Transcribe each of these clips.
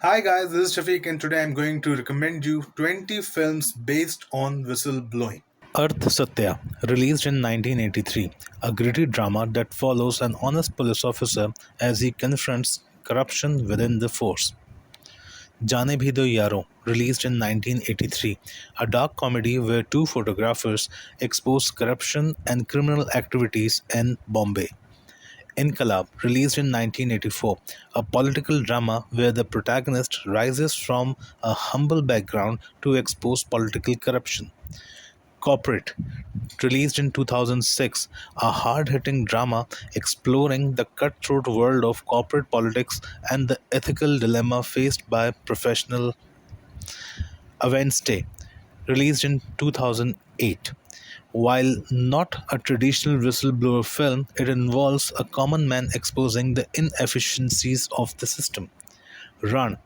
Hi guys, this is Shafiq and today I'm going to recommend you 20 films based on whistleblowing. Earth Satya, released in 1983, a gritty drama that follows an honest police officer as he confronts corruption within the force. Jaane Bhi Do Yaro, released in 1983, a dark comedy where two photographers expose corruption and criminal activities in Bombay. Inqilab, released in 1984, a political drama where the protagonist rises from a humble background to expose political corruption. Corporate, released in 2006, a hard hitting drama exploring the cutthroat world of corporate politics and the ethical dilemma faced by professional. Wednesday, released in 2008. While not a traditional whistleblower film, it involves a common man exposing the inefficiencies of the system. Run,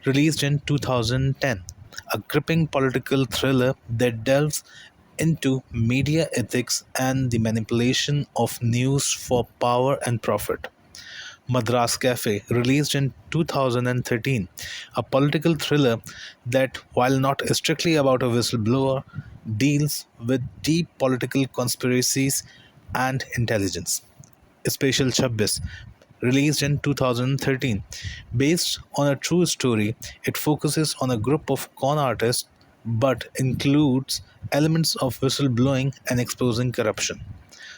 released in 2010, a gripping political thriller that delves into media ethics and the manipulation of news for power and profit. Madras Cafe, released in 2013, a political thriller that, while not strictly about a whistleblower, deals with deep political conspiracies and intelligence. Special 26, released in 2013. Based on a true story, it focuses on a group of con artists but includes elements of whistleblowing and exposing corruption.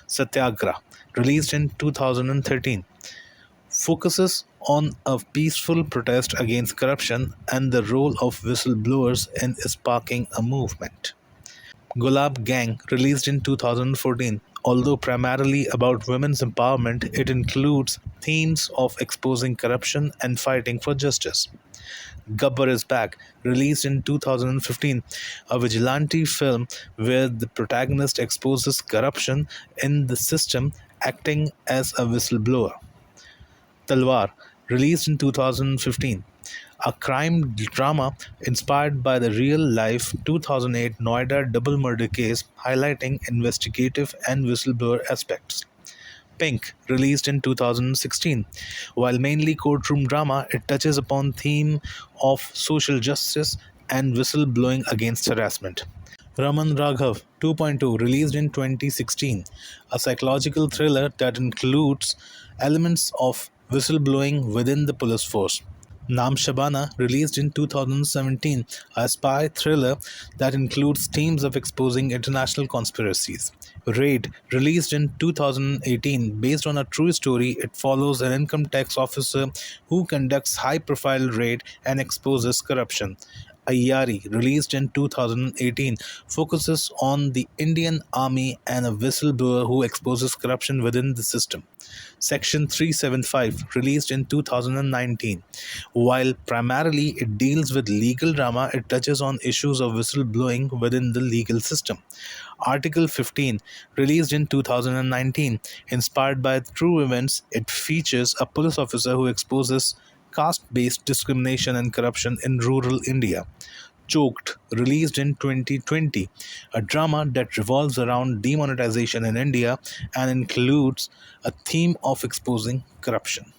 Satyagraha, released in 2013, focuses on a peaceful protest against corruption and the role of whistleblowers in sparking a movement. Gulab Gang, released in 2014, although primarily about women's empowerment, it includes themes of exposing corruption and fighting for justice. Gabbar is Back, released in 2015, a vigilante film where the protagonist exposes corruption in the system acting as a whistleblower. Talwar, released in 2015, a crime drama inspired by the real life 2008 Noida double murder case, highlighting investigative and whistleblower aspects. Pink, released in 2016. While mainly courtroom drama, it touches upon theme of social justice and whistleblowing against harassment. Raman Raghav 2.2, released in 2016, a psychological thriller that includes elements of whistleblowing within the police force. Naam Shabana, released in 2017, a spy thriller that includes themes of exposing international conspiracies. Raid, released in 2018, based on a true story, it follows an income tax officer who conducts high profile raid and exposes corruption. Ayari, released in 2018, focuses on the Indian Army and a whistleblower who exposes corruption within the system. Section 375, released in 2019. While primarily it deals with legal drama, it touches on issues of whistleblowing within the legal system. Article 15, released in 2019, inspired by true events, it features a police officer who exposes caste based discrimination and corruption in rural India. Choked, released in 2020, a drama that revolves around demonetization in India and includes a theme of exposing corruption.